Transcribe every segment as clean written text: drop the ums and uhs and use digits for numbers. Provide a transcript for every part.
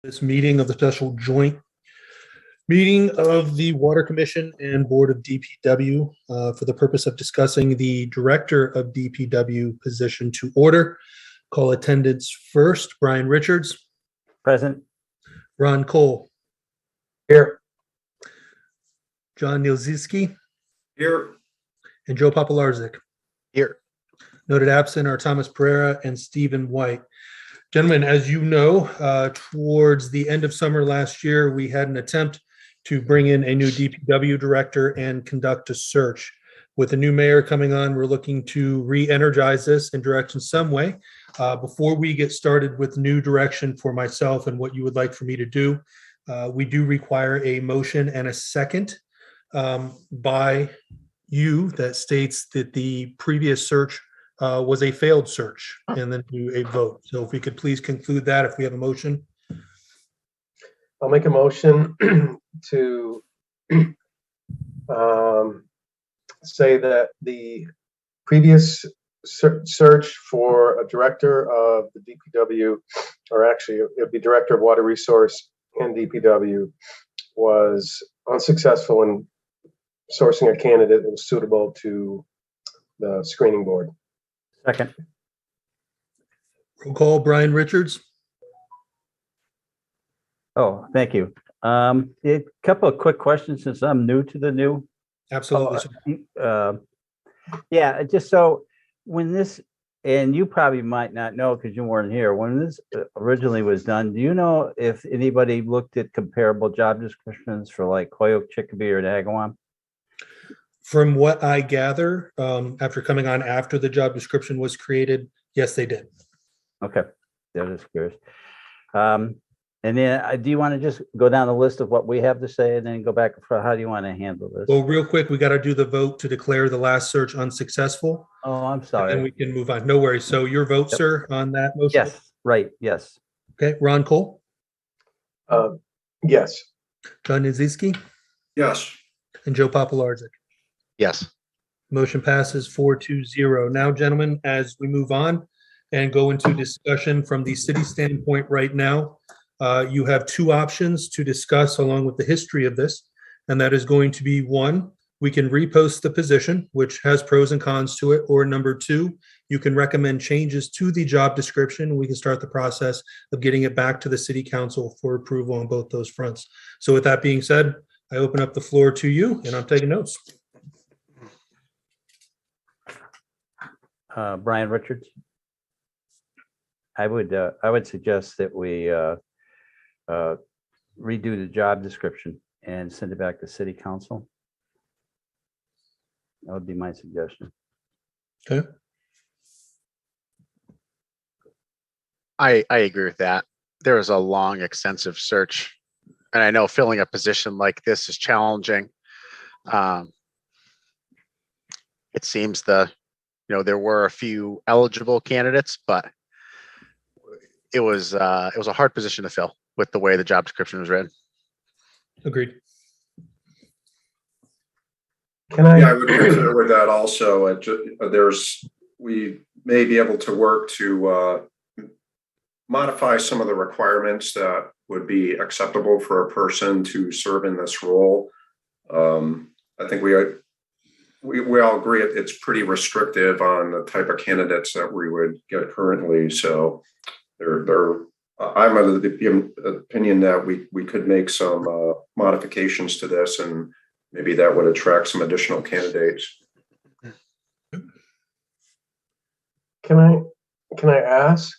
This meeting of the special joint meeting of the Water Commission and Board of DPW for the purpose of discussing the Director of DPW position to order. Call attendance first. Brian Richards. Present. Ron Cole. Here. John Nielzinski. Here. And Joe Papalarczyk. Here. Noted absent are Thomas Pereira and Stephen White. Gentlemen, as you know, towards the end of summer last year, we had an attempt to bring in a new DPW director and conduct a search. With a new mayor coming on, we're looking to re-energize this and direct in some way. Before we get started with new direction for myself and what you would like for me to do, we do require a motion and a second by you that states that the previous search was a failed search, and then do a vote. So if we could please conclude that, if we have a motion. I'll make a motion to say that the previous search for a director of the DPW, or actually it would be director of water resource and DPW, was unsuccessful in sourcing a candidate that was suitable to the screening board. Second. Roll call. Brian Richards. Oh, thank you. A couple of quick questions since I'm new to the new. Absolutely. Yeah, just so when this, and you probably might not know because you weren't here, when this originally was done, do you know if anybody looked at comparable job descriptions for like Holyoke, Chicopee, or Agawam? From what I gather, after coming on after the job description was created, yes, they did. Okay, that is curious. And then do you want to just go down the list of what we have to say and then go back for how do you want to handle this? Well, real quick, we got to do the vote to declare the last search unsuccessful. Oh, I'm And sorry. we can move on. No worries. So your vote, Yep. sir, on that motion? Yes, right, yes. Okay, Ron Cole, Yes. John Nielzinski, Yes. and Joe Papalarczyk. Yes. Motion passes 4-0. Now, gentlemen, as we move on and go into discussion from the city standpoint right now, you have two options to discuss along with the history of this. And that is going to be one, we can repost the position, which has pros and cons to it. Or number two, you can recommend changes to the job description. We can start the process of getting it back to the city council for approval on both those fronts. So with that being said, I open up the floor to you and I'm taking notes. Brian Richards. I would suggest that we redo the job description and send it back to city council. That would be my suggestion. Okay. I agree with that. There was a long, extensive search, and I know filling a position like this is challenging. It seems there were a few eligible candidates, but it was a hard position to fill with the way the job description was written. Agreed. Can I? Yeah, I would consider with that also. We may be able to work to modify some of the requirements that would be acceptable for a person to serve in this role. I think we all agree it's pretty restrictive on the type of candidates that we would get currently. So I'm of the opinion that we could make some modifications to this, and maybe that would attract some additional candidates. Can I ask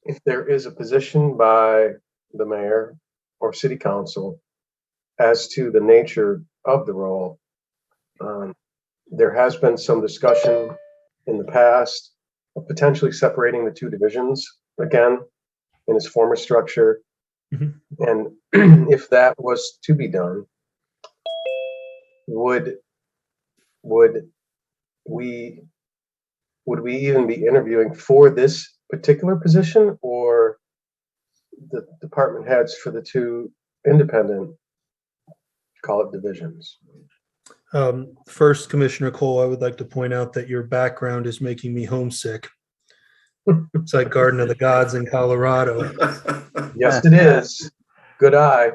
if there is a position by the mayor or city council as to the nature of the role? There has been some discussion in the past of potentially separating the two divisions again in its former structure. Mhm. And if that was to be done, would we even be interviewing for this particular position, or the department heads for the two independent, call it divisions? First, Commissioner Cole, I would like to point out that your background is making me homesick. It's like Garden of the Gods in Colorado. Yes, it is. Good eye.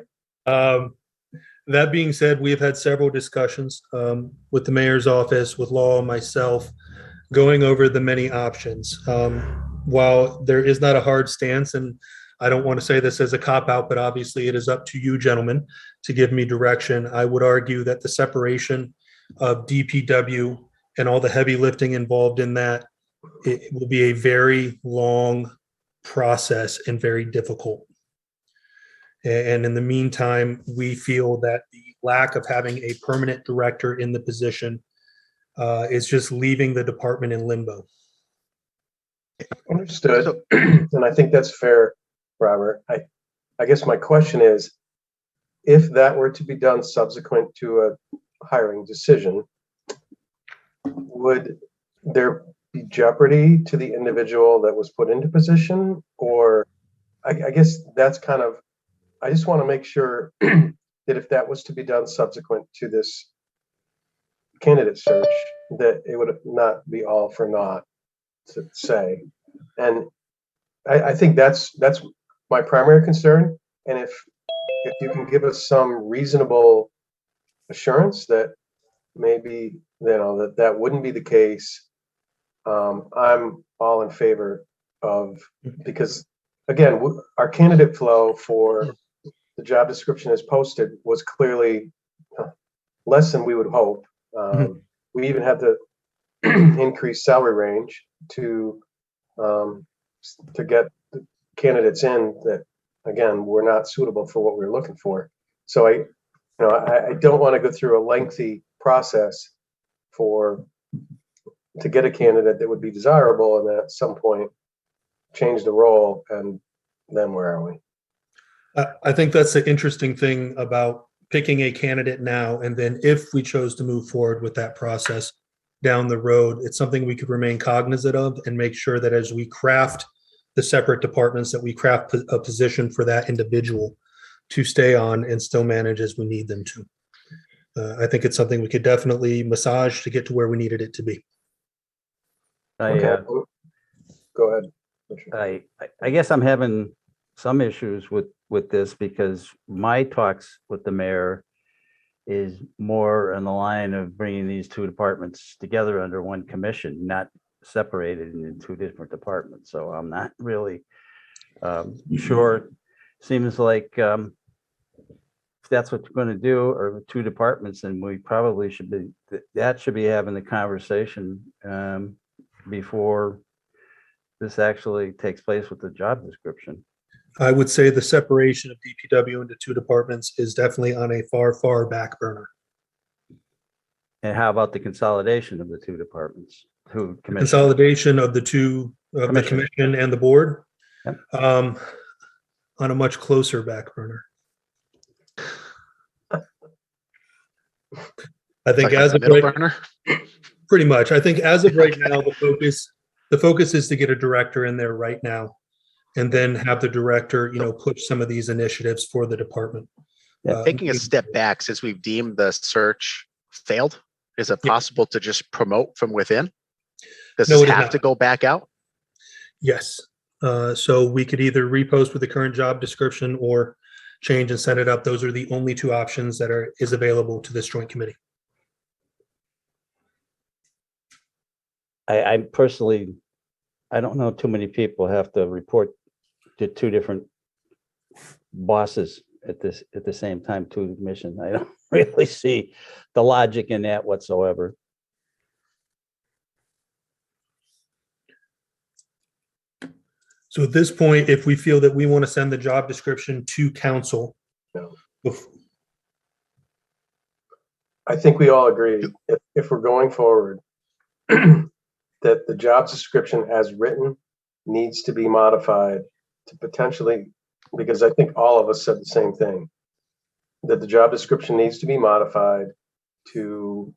That being said, we have had several discussions with the mayor's office, with Law and myself, going over the many options. While there is not a hard stance, and I don't want to say this as a cop-out, but obviously it is up to you gentlemen to give me direction. I would argue that the separation of DPW and all the heavy lifting involved in that, it will be a very long process and very difficult. And in the meantime, we feel that the lack of having a permanent director in the position is just leaving the department in limbo. Understood. And I think that's fair, Robert. I guess my question is, if that were to be done subsequent to a hiring decision, would there be jeopardy to the individual that was put into position? Or I guess that's kind of, I just want to make sure that if that was to be done subsequent to this candidate search, that it would not be all for naught, to say. And I think that's my primary concern. And if you can give us some reasonable assurance that maybe, that wouldn't be the case, I'm all in favor of, because again, our candidate flow for the job description as posted was clearly less than we would hope. We even had to increase salary range to get the candidates in that, again, were not suitable for what we were looking for. So I don't want to go through a lengthy process to get a candidate that would be desirable, and then at some point change the role, and then where are we? I think that's the interesting thing about picking a candidate now, and then if we chose to move forward with that process down the road, it's something we could remain cognizant of and make sure that as we craft the separate departments, that we craft a position for that individual to stay on and still manage as we need them to. I think it's something we could definitely massage to get to where we needed it to be. Okay. Go ahead, Richard. I guess I'm having some issues with this because my talks with the mayor is more in the line of bringing these two departments together under one commission, not separated into two different departments. So I'm not really sure. Seems like if that's what you're going to do, or two departments, then we probably should be having the conversation before this actually takes place with the job description. I would say the separation of DPW into two departments is definitely on a far, far back burner. And how about the consolidation of the two departments? Consolidation of the two, of the commission and the board, yep, on a much closer back burner. I think as of middle right, burner. pretty much. I think as of right now, the focus is to get a director in there right now, and then have the director, push some of these initiatives for the department. Taking a step back, since we've deemed the search failed, is it possible to just promote from within? Does No, this it is have not. to go back out? Yes. So we could either repost with the current job description or change and set it up. Those are the only two options that is available to this joint committee. I personally, I don't know too many people have to report to two different bosses at the same time to the commission. I don't really see the logic in that whatsoever. So at this point, if we feel that we want to send the job description to council, I think we all agree, if we're going forward, that the job description as written needs to be modified to potentially, because I think all of us said the same thing, that the job description needs to be modified to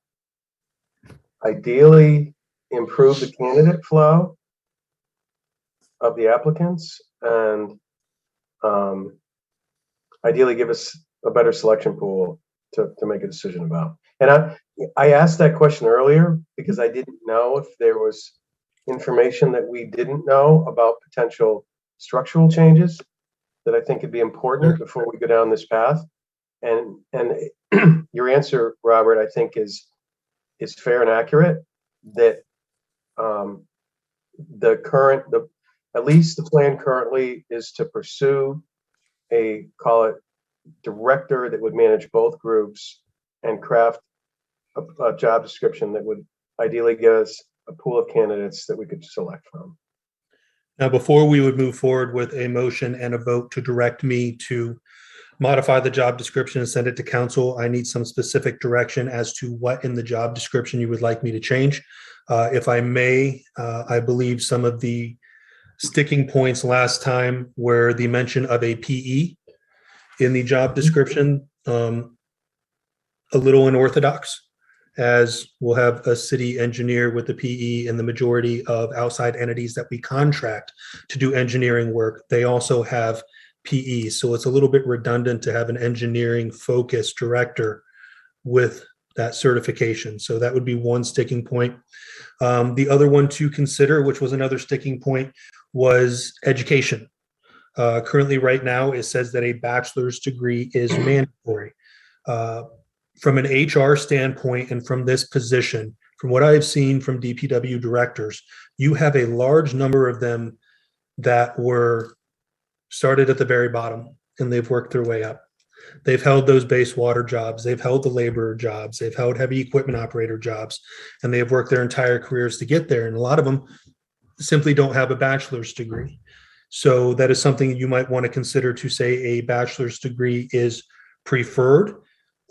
ideally improve the candidate flow of the applicants, and ideally give us a better selection pool to make a decision about. And I asked that question earlier because I didn't know if there was information that we didn't know about potential structural changes that I think would be important before we go down this path. And your answer, Robert, I think is fair and accurate, that at least the plan currently is to pursue call it director that would manage both groups and craft a job description that would ideally give us a pool of candidates that we could select from. Now, before we would move forward with a motion and a vote to direct me to modify the job description and send it to council, I need some specific direction as to what in the job description you would like me to change. If I may, I believe some of the sticking points last time were the mention of a PE in the job description, a little unorthodox, as we'll have a city engineer with the PE, and the majority of outside entities that we contract to do engineering work, they also have PE. So it's a little bit redundant to have an engineering focused director with that certification. So that would be one sticking point. The other one to consider, which was another sticking point, was education. Currently, right now, it says that a bachelor's degree is mandatory. From an HR standpoint and from this position, from what I've seen from DPW directors, you have a large number of them that were started at the very bottom and they've worked their way up. They've held those base water jobs, they've held the laborer jobs, they've held heavy equipment operator jobs, and they have worked their entire careers to get there. And a lot of them simply don't have a bachelor's degree. So that is something you might want to consider, to say a bachelor's degree is preferred,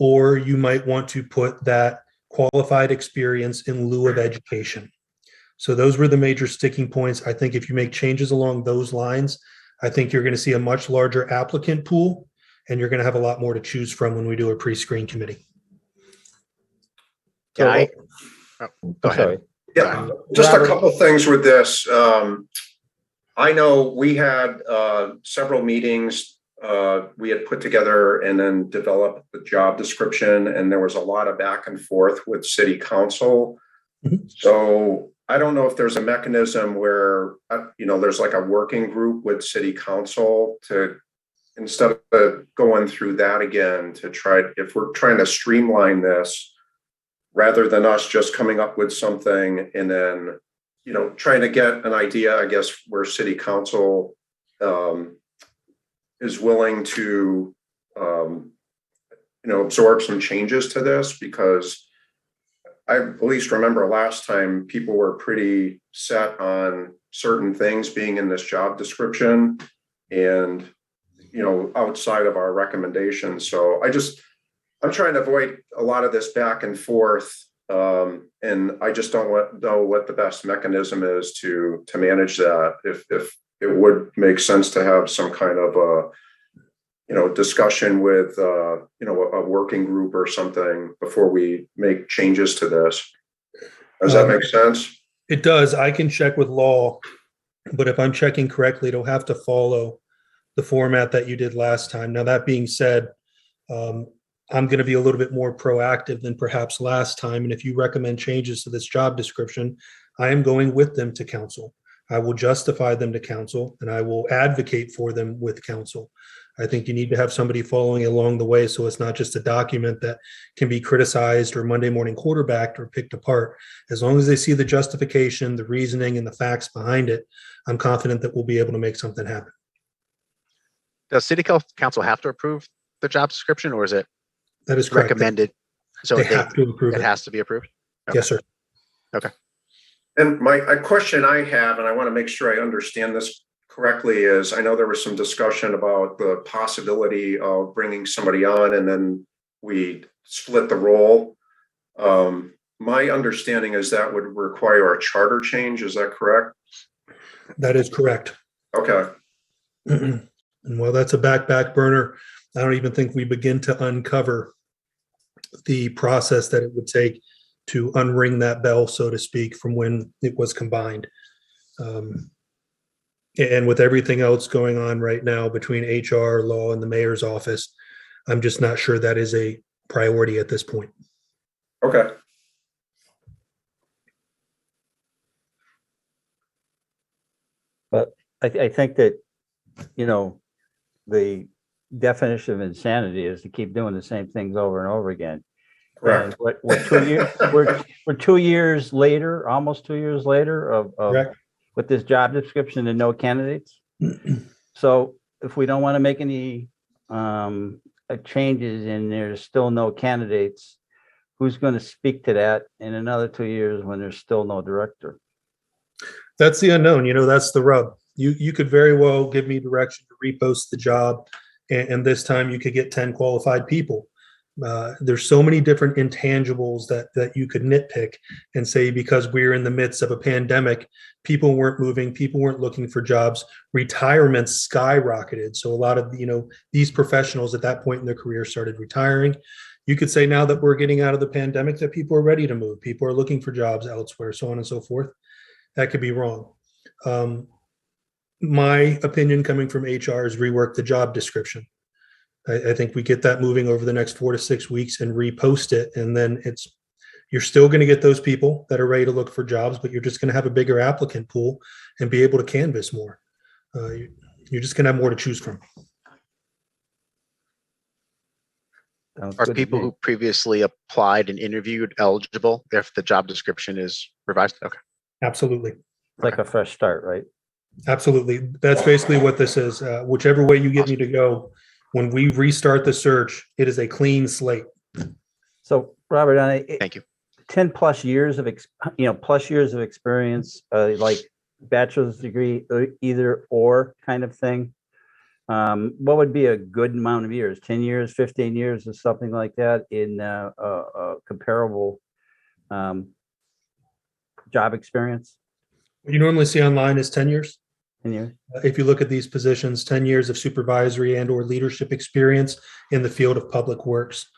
or you might want to put that qualified experience in lieu of education. So those were the major sticking points. I think if you make changes along those lines, I think you're going to see a much larger applicant pool, and you're going to have a lot more to choose from when we do a pre-screen committee. Can I? Oh, go ahead. Sorry. Yeah, just Robert. a couple things with this. I know we had several meetings we had put together and then developed the job description, and there was a lot of back and forth with city council. Mhm. So I don't know if there's a mechanism where, there's like a working group with city council to, instead of going through that again, to try, if we're trying to streamline this, rather than us just coming up with something and then, trying to get an idea, I guess, where city council is willing to, absorb some changes to this, because I at least remember last time people were pretty set on certain things being in this job description and, outside of our recommendations. So I'm trying to avoid a lot of this back and forth. And I just don't know what the best mechanism is to manage that. If it would make sense to have some kind of discussion with, a working group or something before we make changes to this. Does that make sense? It does. I can check with law, but if I'm checking correctly, it'll have to follow the format that you did last time. Now, that being said, I'm going to be a little bit more proactive than perhaps last time. And if you recommend changes to this job description, I am going with them to council. I will justify them to council, and I will advocate for them with council. I think you need to have somebody following along the way, so it's not just a document that can be criticized or Monday morning quarterbacked or picked apart. As long as they see the justification, the reasoning, and the facts behind it, I'm confident that we'll be able to make something happen. Does city council have to approve the job description, or is it That is correct. recommended? So They have to approve it it. has to be approved? Yes, sir. And a question I have, and I want to make sure I understand this correctly, is I know there was some discussion about the possibility of bringing somebody on and then we split the role. My understanding is that would require a charter change. Is that correct? That is correct. Okay. And while that's a back burner, I don't even think we begin to uncover the process that it would take to unring that bell, so to speak, from when it was combined. And with everything else going on right now between HR, law, and the mayor's office, I'm just not sure that is a priority at this point. Okay. I think that, you know, the definition of insanity is to keep doing the same things over and over again. And Correct. we're 2 years, we're 2 years later, almost 2 years later of Correct. with this job description and no candidates. So if we don't want to make any changes and there's still no candidates, who's going to speak to that in another 2 years when there's still no director? That's the unknown, that's the rub. You could very well give me direction to repost the job, and this time you could get 10 qualified people. There's so many different intangibles that you could nitpick and say, because we're in the midst of a pandemic, people weren't moving, people weren't looking for jobs, retirements skyrocketed. So a lot of, these professionals at that point in their career started retiring. You could say now that we're getting out of the pandemic that people are ready to move, people are looking for jobs elsewhere, so on and so forth. That could be wrong. My opinion coming from HR is rework the job description. I think we get that moving over the next 4 to 6 weeks and repost it. And then you're still going to get those people that are ready to look for jobs, but you're just going to have a bigger applicant pool and be able to canvas more. You're just going to have more to choose from. Sounds Are good to people me. who previously applied and interviewed eligible if the job description is revised? Okay. Absolutely. Like a fresh start, right? Absolutely. That's basically what this is. Whichever way you get me to go, when we restart the search, it is a clean slate. So Robert, Thank you. 10 plus years of, plus years of experience, like bachelor's degree, either or kind of thing. What would be a good amount of years? 10 years, 15 years or something like that in a comparable job experience? What you normally see online is 10 years. 10 years? If you look at these positions, 10 years of supervisory and or leadership experience in the field of public works.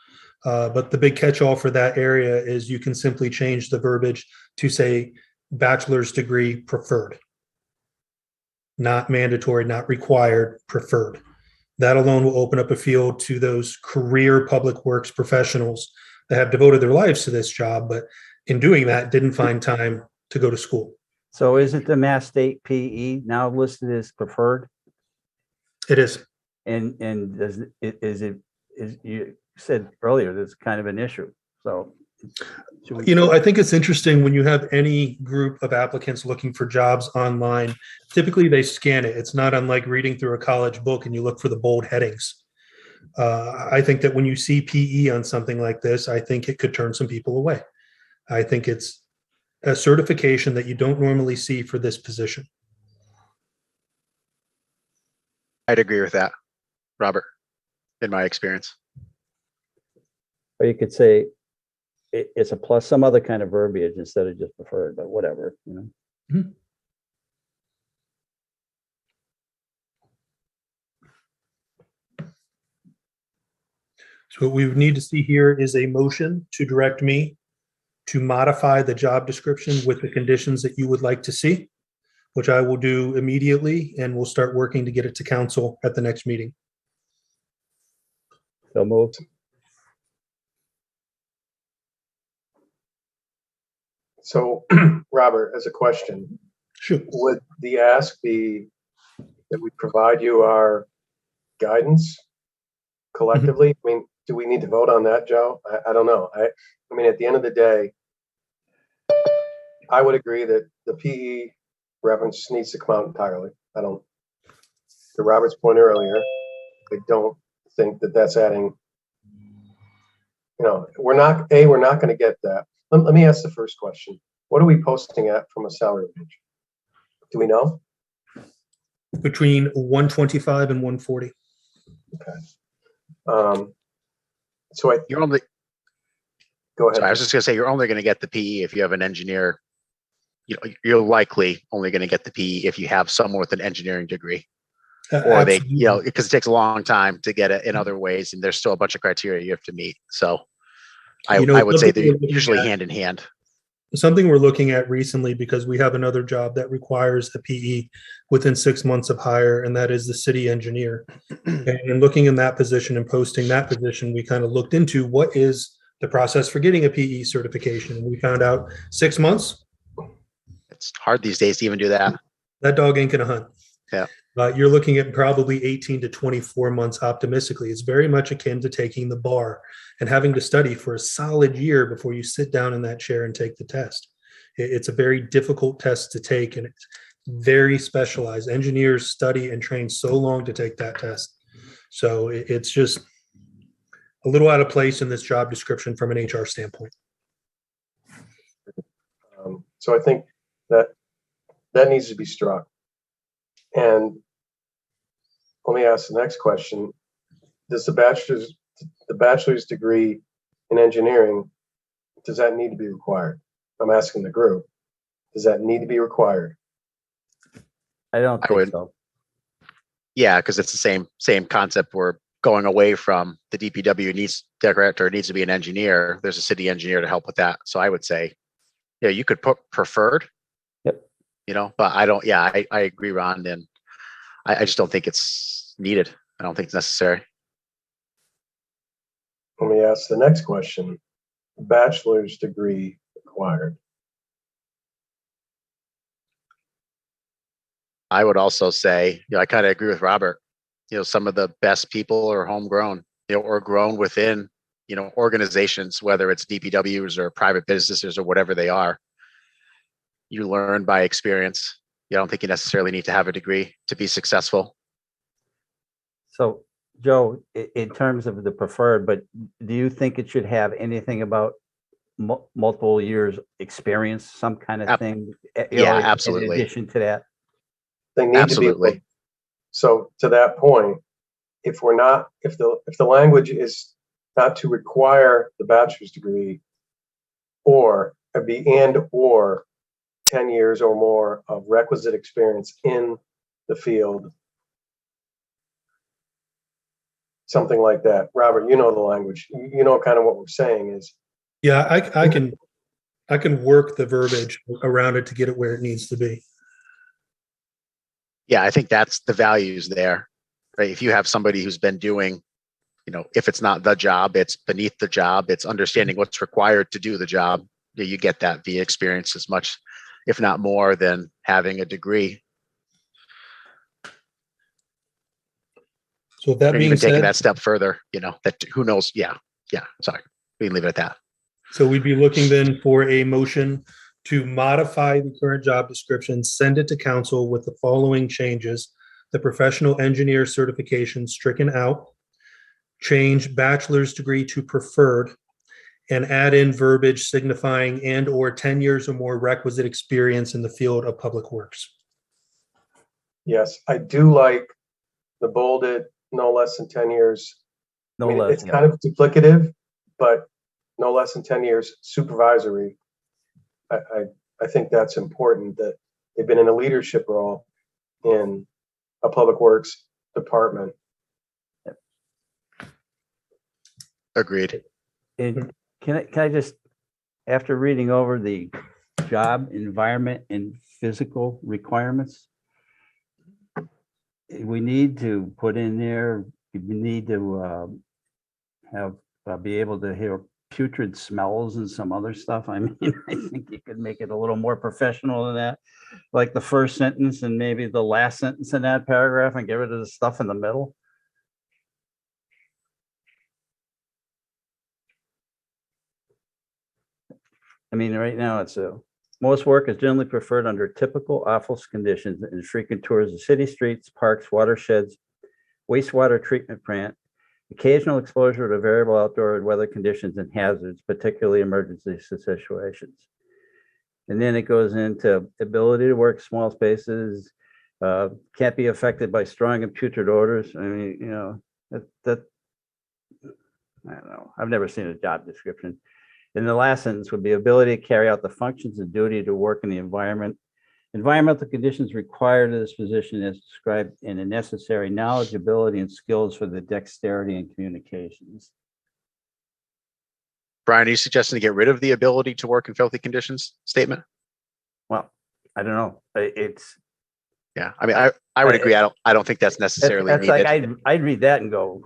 But the big catch-all for that area is you can simply change the verbiage to say bachelor's degree preferred. Not mandatory, not required, preferred. That alone will open up a field to those career public works professionals that have devoted their lives to this job, but in doing that, didn't find time to go to school. So isn't the Mass State PE now listed as preferred? It is. And is you said earlier, that's kind of an issue. So I think it's interesting when you have any group of applicants looking for jobs online, typically they scan it. It's not unlike reading through a college book and you look for the bold headings. I think that when you see PE on something like this, I think it could turn some people away. I think it's a certification that you don't normally see for this position. I'd agree with that, Robert, in my experience. or you could say it's a plus some other kind of verbiage instead of just preferred, but whatever, Mhm. So what we would need to see here is a motion to direct me to modify the job description with the conditions that you would like to see, which I will do immediately, and we'll start working to get it to council at the next meeting. So moved. So, Robert, as a question, Shoot. would the ask be that we provide you our guidance collectively? I mean, do we need to vote on that, Joe? I don't know. I mean, at the end of the day, I would agree that the PE reference needs to come out entirely. To Robert's point earlier, I don't think that that's adding, we're not going to get that. Let me ask the first question. What are we posting at from a salary range? Do we know? Between 125 and 140. So You're only, go ahead. sorry, I was just gonna say, you're only gonna get the PE if you have an engineer. You're likely only gonna get the PE if you have someone with an engineering degree. Or they, Absolutely. because it takes a long time to get it in other ways, and there's still a bunch of criteria you have to meet. So I would say they're usually hand in hand. Something we're looking at recently, because we have another job that requires a PE within 6 months of hire, and that is the city engineer. And looking in that position and posting that position, we kind of looked into what is the process for getting a PE certification. And we found out 6 months. It's hard these days to even do that. That dog ain't gonna hunt. Yeah. You're looking at probably 18 to 24 months optimistically. It's very much akin to taking the bar and having to study for a solid year before you sit down in that chair and take the test. It's a very difficult test to take, and it's very specialized. Engineers study and train so long to take that test. So it's just a little out of place in this job description from an HR standpoint. So I think that needs to be struck. And let me ask the next question. Does the bachelor's degree in engineering, does that need to be required? I'm asking the group. Does that need to be required? I don't I think would. so. Yeah, because it's the same concept. We're going away from the DPW director needs to be an engineer. There's a city engineer to help with that. So I would say, yeah, you could put preferred. Yep. But I don't. Yeah, I agree, Ron, and I just don't think it's needed. I don't think it's necessary. Let me ask the next question. Bachelor's degree required. I would also say, I kind of agree with Robert. Some of the best people are homegrown, or grown within, organizations, whether it's DPWs or private businesses or whatever they are. You learn by experience. I don't think you necessarily need to have a degree to be successful. So, Joe, in terms of the preferred, but do you think it should have anything about multiple years experience, some kind of thing? Absolutely. In addition to that, They need Absolutely. to be. So to that point, if the language is not to require the bachelor's degree, or or 10 years or more of requisite experience in the field, something like that. Robert, you know the language. You know kind of what we're saying is. Yeah, I can work the verbiage around it to get it where it needs to be. Yeah, I think that's the values there, right? If you have somebody who's been doing, if it's not the job, it's beneath the job, it's understanding what's required to do the job. You get that via experience as much, if not more, than having a degree. So that Or being even taking said, that step further, that who knows? Yeah. Sorry, we can leave it at that. so we'd be looking then for a motion to modify the current job description, send it to council with the following changes: the professional engineer certification stricken out, change bachelor's degree to preferred, and add in verbiage signifying and/or 10 years or more requisite experience in the field of public works. Yes, I do like the bolded no less than 10 years. no I mean, less. it's kind of duplicative, but no less than 10 years supervisory. I think that's important, that they've been in a leadership role in a public works department. Agreed. And can I just, after reading over the job environment and physical requirements, we need to put in there, we need to be able to hear putrid smells and some other stuff. I mean, I think you could make it a little more professional than that, like the first sentence and maybe the last sentence in that paragraph, and get rid of the stuff in the middle. I mean, right now it's most work is generally preferred under typical office conditions and frequent tours of city streets, parks, watersheds, wastewater treatment plant, occasional exposure to variable outdoor and weather conditions and hazards, particularly emergency situations. And then it goes into ability to work small spaces, can't be affected by strong and putrid odors. I mean, that I don't know. I've never seen a job description. And the last sentence would be ability to carry out the functions and duty to work in the environment. Environmental conditions required of this position as described in the necessary knowledge, ability, and skills for the dexterity and communications. Brian, are you suggesting to get rid of the ability to work in filthy conditions statement? Well, I don't know. It's Yeah, I mean, I would agree. I don't think that's necessarily that's needed. like I'd read that and go,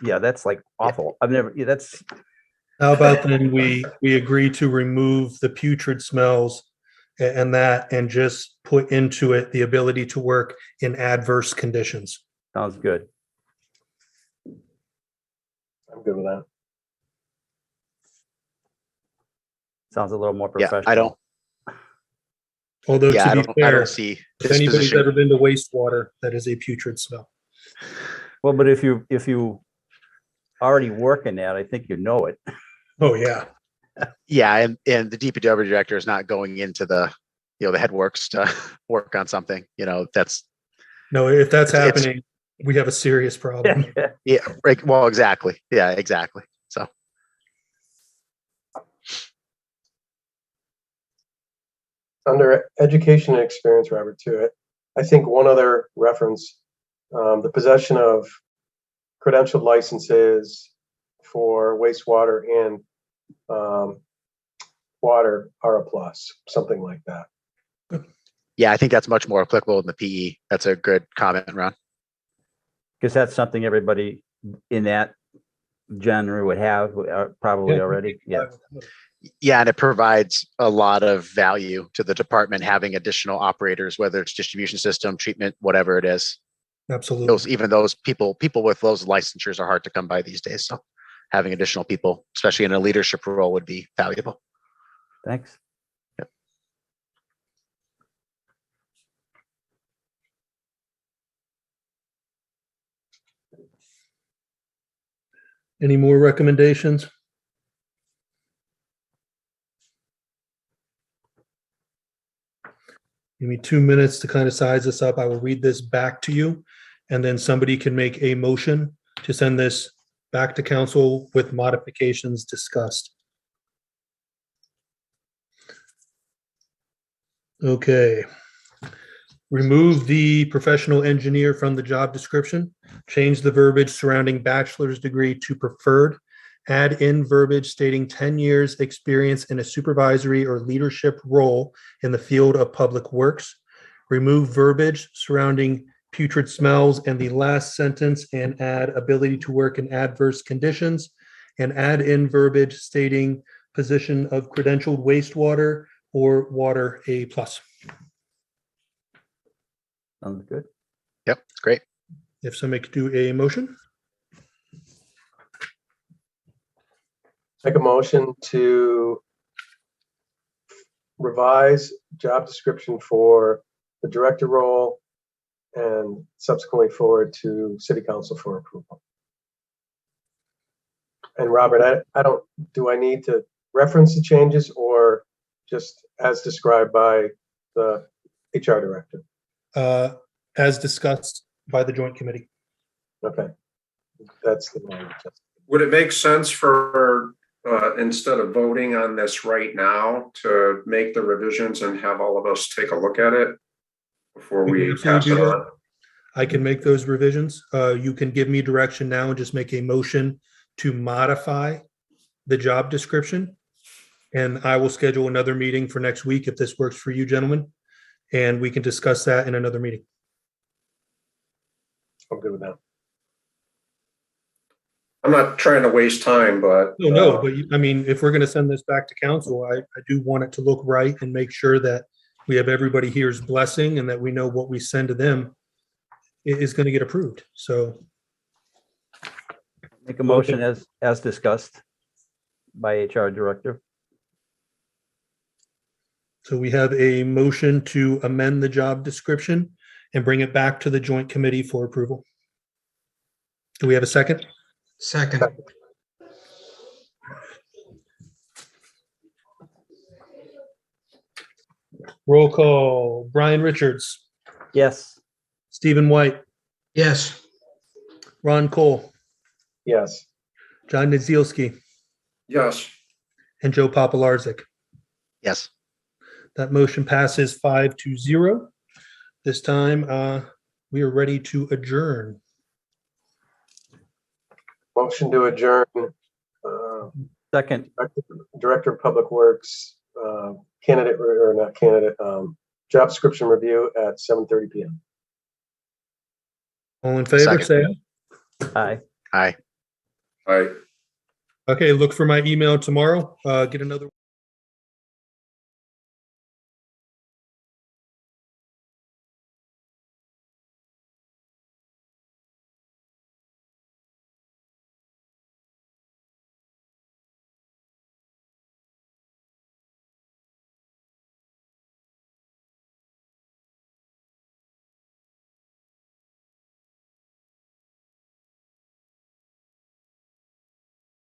yeah, that's like awful. I've never. Yeah, that's. How about then we agree to remove the putrid smells and just put into it the ability to work in adverse conditions. Sounds good. I'm good with that. Sounds a little more Yeah, professional. I don't. Although Yeah, to I be don't. I fair, don't see if this anybody's position. ever been to wastewater, that is a putrid smell. Well, but if you already work in that, I think you know it. Oh, yeah. Yeah, and the DPW director is not going into the the headworks to work on something. That's No, if that's It's- happening, we have a serious problem. yeah. Right. Well, exactly. Yeah, exactly. So Under education and experience, Robert, too, I think one other reference, the possession of credentialed licenses for wastewater and water are a plus, something like that. yeah, I think that's much more applicable in the PE. That's a good comment, Ron. Because that's something everybody in that genre would have probably Yeah. already. Yeah. Yeah, and it provides a lot of value to the department having additional operators, whether it's distribution system, treatment, whatever it is. Absolutely. Even those people with those licensures are hard to come by these days. So having additional people, especially in a leadership role, would be valuable. Thanks. Any more recommendations? Give me 2 minutes to kind of size this up. I will read this back to you, and then somebody can make a motion to send this back to council with modifications discussed. Okay. Remove the professional engineer from the job description. Change the verbiage surrounding bachelor's degree to preferred. Add in verbiage stating 10 years experience in a supervisory or leadership role in the field of public works. Remove verbiage surrounding putrid smells and the last sentence and add ability to work in adverse conditions. And add in verbiage stating position of credentialed wastewater or water A+. Sounds good. Yep, great. If somebody could do a motion. Make a motion to revise job description for the director role and subsequently forward to city council for approval. And Robert, do I need to reference the changes or just as described by the HR director? As discussed by the joint committee. Okay. That's the one. Would it make sense for, instead of voting on this right now, to make the revisions and have all of us take a look at it before We can we absolutely pass do it that. on? I can make those revisions. You can give me direction now and just make a motion to modify the job description. And I will schedule another meeting for next week if this works for you, gentlemen. And we can discuss that in another meeting. I'm good with that. I'm not trying to waste time, but. No, but I mean, if we're going to send this back to council, I do want it to look right and make sure that we have everybody here's blessing and that we know what we send to them is going to get approved. So Make a motion as discussed by HR director. So we have a motion to amend the job description and bring it back to the joint committee for approval. Do we have a second? Second. Roll call. Brian Richards, Yes. Stephen White, Yes. Ron Cole, Yes. John Nizielski, Yes, and Joe Papalarzik. Yes. That motion passes 5-0. This time, we are ready to adjourn. Motion to adjourn. Second. Director of Public Works, candidate or not candidate, job description review at 7:30 p.m. All in favor, Second. say aye. Aye. Aye. I. Okay, look for my email tomorrow. Get another